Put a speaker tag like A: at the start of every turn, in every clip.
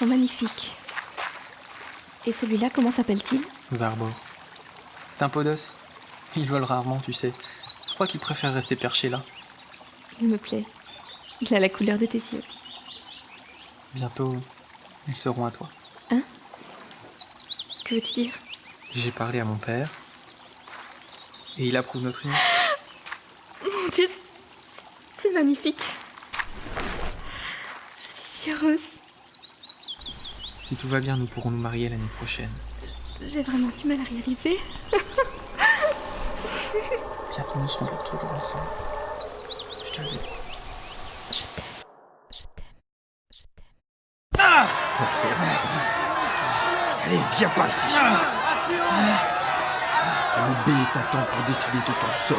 A: sont magnifiques. Et celui-là, comment s'appelle-t-il ?
B: Zarbor. C'est un podos. Il vole rarement, tu sais. Je crois qu'il préfère rester perché là.
A: Il me plaît. Il a la couleur de tes yeux.
B: Bientôt, ils seront à toi.
A: Hein ? Que veux-tu dire ?
B: J'ai parlé à mon père. Et il approuve notre union.
A: Mon Dieu, c'est magnifique. Je suis si heureuse.
B: Si tout va bien, nous pourrons nous marier l'année prochaine.
A: J'ai vraiment du mal à réaliser.
B: Bientôt, nous serons pour toujours ensemble. Je te le dis.
A: Je t'aime. Je t'aime. Je t'aime.
B: Ah !
C: Allez, viens par ici. Le B t'attend pour décider de ton sort.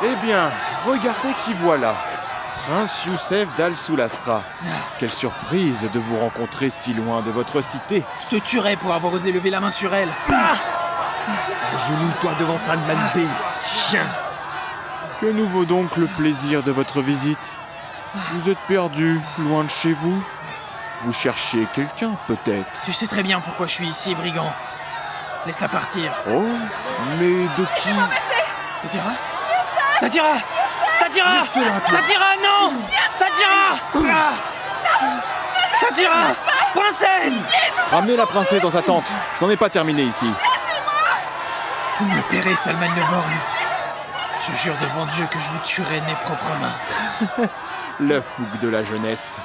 D: Eh bien, regardez qui voilà. Prince Youssef d'Al-Soulasra. Quelle surprise de vous rencontrer si loin de votre cité.
B: Je te tuerais pour avoir osé lever la main sur elle.
C: Agenouille-toi devant Salman B, chien.
D: Que nous vaut donc le plaisir de votre visite ? Vous êtes perdu, loin de chez vous ? Vous cherchez quelqu'un, peut-être ?
B: Tu sais très bien pourquoi je suis ici, brigand. Laisse-la partir.
D: Oh, mais de qui ?
B: Ça t'ira ? Ça t'ira ! Ça t'ira ! Ça t'ira, non ! Ça t'ira ! Ça t'ira ! Princesse !
D: Ramenez la princesse dans sa tente. Je n'en ai pas terminé ici.
B: Vous me paierez, Salman le Borgne. Je jure devant Dieu que je vous tuerai de mes propres mains.
D: La fougue de la jeunesse.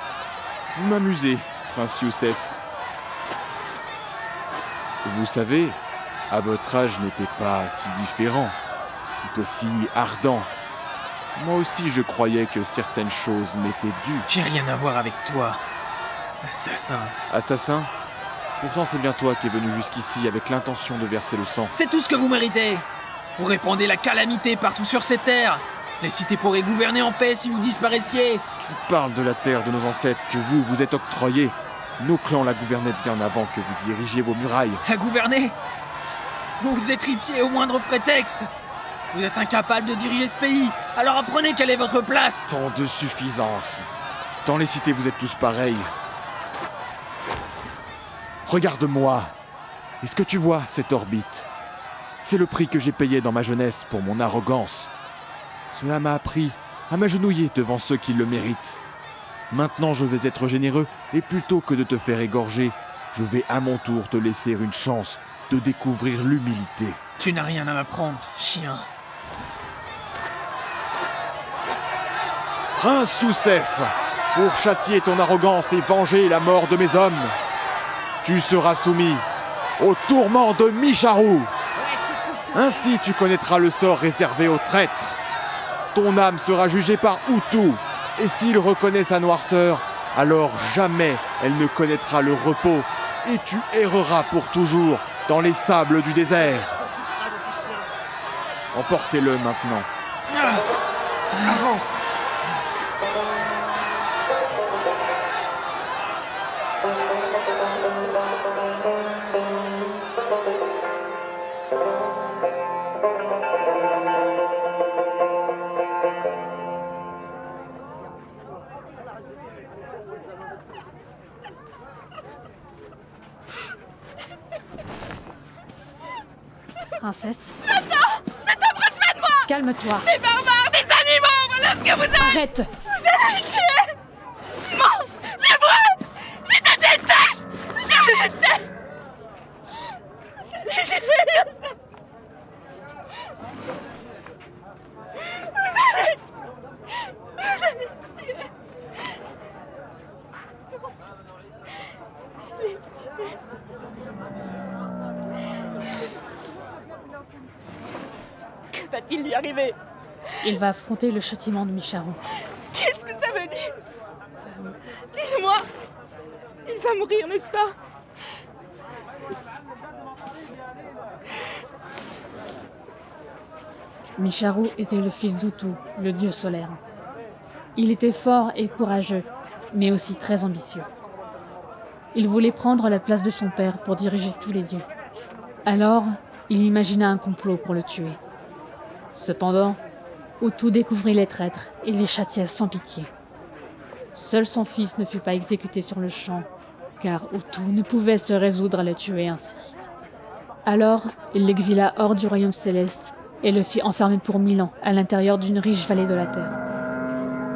D: Vous m'amusez, Prince Youssef. Vous savez, à votre âge n'était pas si différent, tout aussi ardent. Moi aussi je croyais que certaines choses m'étaient dues.
B: J'ai rien à voir avec toi, assassin.
D: Assassin ? Pourtant c'est bien toi qui es venu jusqu'ici avec l'intention de verser le sang.
B: C'est tout ce que vous méritez. Vous répandez la calamité partout sur ces terres. Les cités pourraient gouverner en paix si vous disparaissiez.
D: Je parle de la terre de nos ancêtres que vous êtes octroyée. Nos clans la gouvernaient bien avant que vous y érigiez vos murailles.
B: À gouverner ? Vous vous étripiez au moindre prétexte. Vous êtes incapable de diriger ce pays, alors apprenez quelle est votre place.
D: Tant de suffisance. Dans les cités, vous êtes tous pareils. Regarde-moi. Est-ce que tu vois cette orbite ? C'est le prix que j'ai payé dans ma jeunesse pour mon arrogance. Cela m'a appris à m'agenouiller devant ceux qui le méritent. Maintenant, je vais être généreux, et plutôt que de te faire égorger, je vais à mon tour te laisser une chance de découvrir l'humilité.
B: Tu n'as rien à m'apprendre, chien.
D: Prince Youssef, pour châtier ton arrogance et venger la mort de mes hommes, tu seras soumis au tourment de Micharou. Ainsi tu connaîtras le sort réservé aux traîtres. Ton âme sera jugée par Hutu, et s'il reconnaît sa noirceur, alors jamais elle ne connaîtra le repos, et tu erreras pour toujours dans les sables du désert. Emportez-le maintenant.
C: Avance.
E: Princesse.
F: Attends, ne t'approche pas de moi.
E: Calme-toi.
F: Des barbares, des animaux, voilà ce que vous êtes.
E: Arrête.
F: Vous allez le tuer. Monstre, je te déteste. Je te déteste. Vous allez le tuer. Que va-t-il lui arriver?
E: Il va affronter le châtiment de Micharou.
F: Qu'est-ce que ça veut dire? Dis-le-moi. Il va mourir, n'est-ce pas?
E: Micharou était le fils d'Hutu, le dieu solaire. Il était fort et courageux, mais aussi très ambitieux. Il voulait prendre la place de son père pour diriger tous les dieux. Alors, il imagina un complot pour le tuer. Cependant, Utu découvrit les traîtres et les châtia sans pitié. Seul son fils ne fut pas exécuté sur le champ, car Utu ne pouvait se résoudre à le tuer ainsi. Alors, il l'exila hors du royaume céleste et le fit enfermer pour 1000 ans à l'intérieur d'une riche vallée de la terre.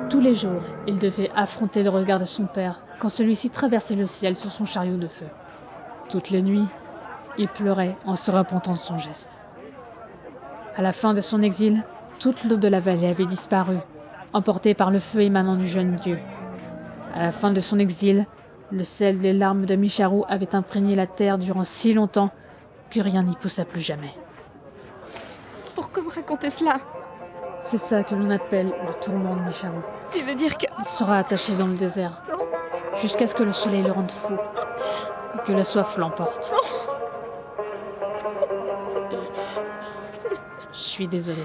E: Tous les jours, il devait affronter le regard de son père quand celui-ci traversait le ciel sur son chariot de feu. Toutes les nuits, il pleurait en se repentant de son geste. À la fin de son exil, toute l'eau de la vallée avait disparu, emportée par le feu émanant du jeune dieu. À la fin de son exil, le sel des larmes de Micharu avait imprégné la terre durant si longtemps que rien n'y poussa plus jamais.
F: Pourquoi me raconter cela?
E: C'est ça que l'on appelle le tourment de Micharu.
F: Tu veux dire que...
E: Il sera attaché dans le désert, jusqu'à ce que le soleil le rende fou, et que la soif l'emporte. Je suis désolée.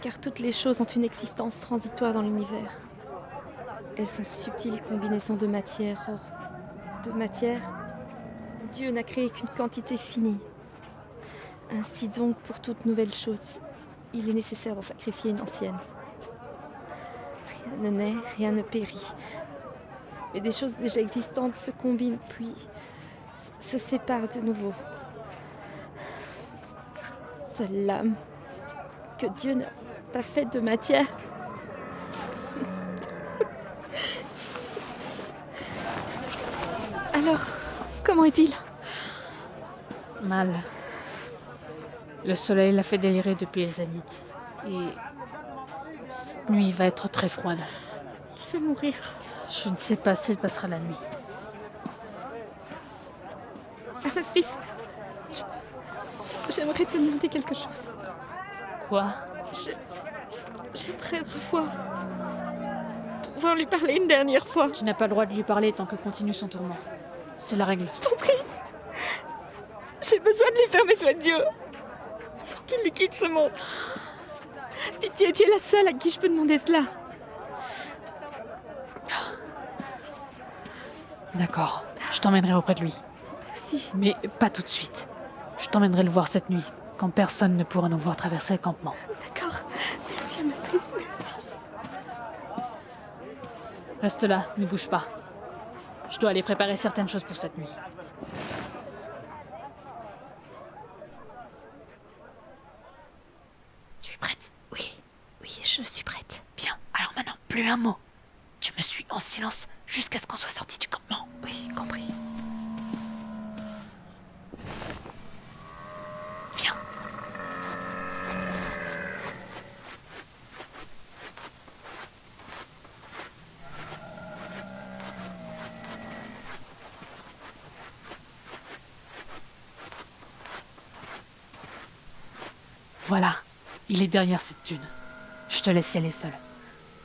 F: Car toutes les choses ont une existence transitoire dans l'univers. Elles sont subtiles combinaisons de matière. Or, de matière, Dieu n'a créé qu'une quantité finie. Ainsi donc, pour toute nouvelle chose, il est nécessaire d'en sacrifier une ancienne. Rien ne naît, rien ne périt. Mais des choses déjà existantes se combinent, puis se séparent de nouveau. Seule l'âme que Dieu n'a pas faite de matière. Alors, comment est-il?
E: Mal. Le soleil l'a fait délirer depuis le zénith. Et cette nuit va être très froide.
F: Il va mourir.
E: Je ne sais pas s'il passera la nuit.
F: Amasis, j'aimerais te demander quelque chose.
E: Quoi?
F: J'aimerais pouvoir lui parler une dernière fois.
E: Tu n'as pas le droit de lui parler tant que continue son tourment. C'est la règle.
F: Je t'en prie. J'ai besoin de lui faire mes adieux. Pour qu'il lui quitte ce monde. Pitié, tu es la seule à qui je peux demander cela.
E: D'accord, je t'emmènerai auprès de lui.
F: Merci.
E: Mais pas tout de suite. Je t'emmènerai le voir cette nuit, quand personne ne pourra nous voir traverser le campement.
F: D'accord. Merci, Amasis, merci.
E: Reste là, ne bouge pas. Je dois aller préparer certaines choses pour cette nuit.
A: Tu es prête?
F: Oui, je suis prête.
A: Bien, alors maintenant, plus un mot. Tu me suis en silence jusqu'à ce qu'on soit sorti du campement.
F: Oui, compris.
A: Viens.
E: Voilà, il est derrière cette dune. Je te laisse y aller seule.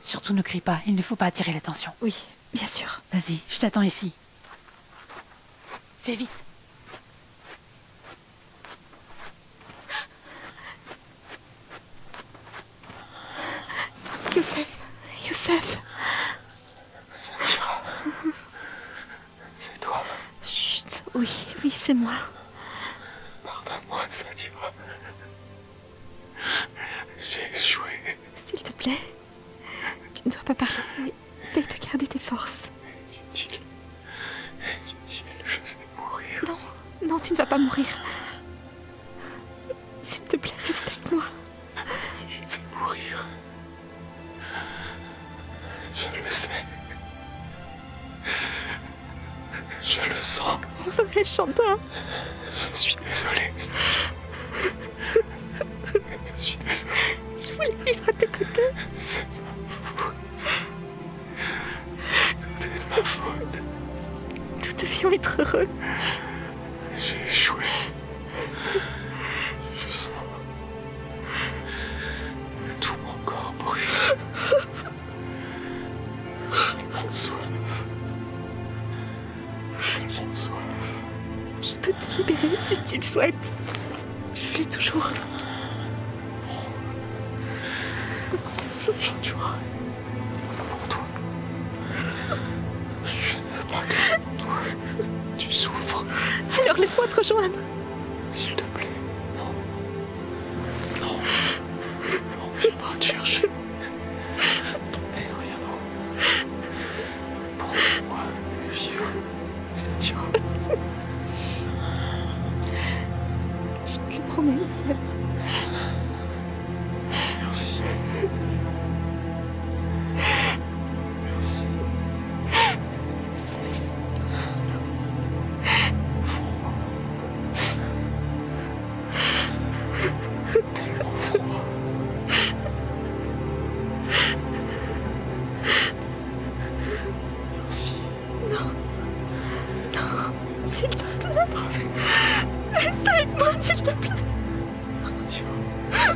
E: Surtout ne crie pas, il ne faut pas attirer l'attention.
F: Oui, bien sûr.
E: Vas-y, je t'attends ici. Fais vite.
F: Youssef.
C: Samira. C'est toi.
F: Chut, oui, c'est moi.
C: Pardonne-moi, Samira. J'ai échoué.
F: S'il te plaît, tu ne dois pas parler. Essaye de garder tes forces.
C: Inutile, je vais mourir.
F: Non, tu ne vas pas mourir. S'il te plaît, reste avec moi.
C: Je vais mourir. Je le sais. Je le sens.
F: On ferait chanteur.
C: Je suis désolé. Je suis désolé.
F: Je voulais vivre à tes côtés.
C: C'est ma faute. Tout est de ma faute.
F: Nous devions être heureux.
C: J'ai échoué. Je sens tout mon corps brûler.
F: libérée si tu le souhaites. Je l'ai toujours.
C: J'endurerai pour toi. Je ne veux pas que toi, tu souffres.
F: Alors laisse-moi te rejoindre.
C: S'il te plaît, non. Non. Non, viendra te chercher. Ton père viendra. Pour moi de vivre, ça t'ira.
F: Je te le promets, Seb.
C: Merci. Merci. Tellement froid. Merci.
F: S'il te plaît.
C: Avec
F: Reste avec moi, s'il te plaît.
C: tu vois.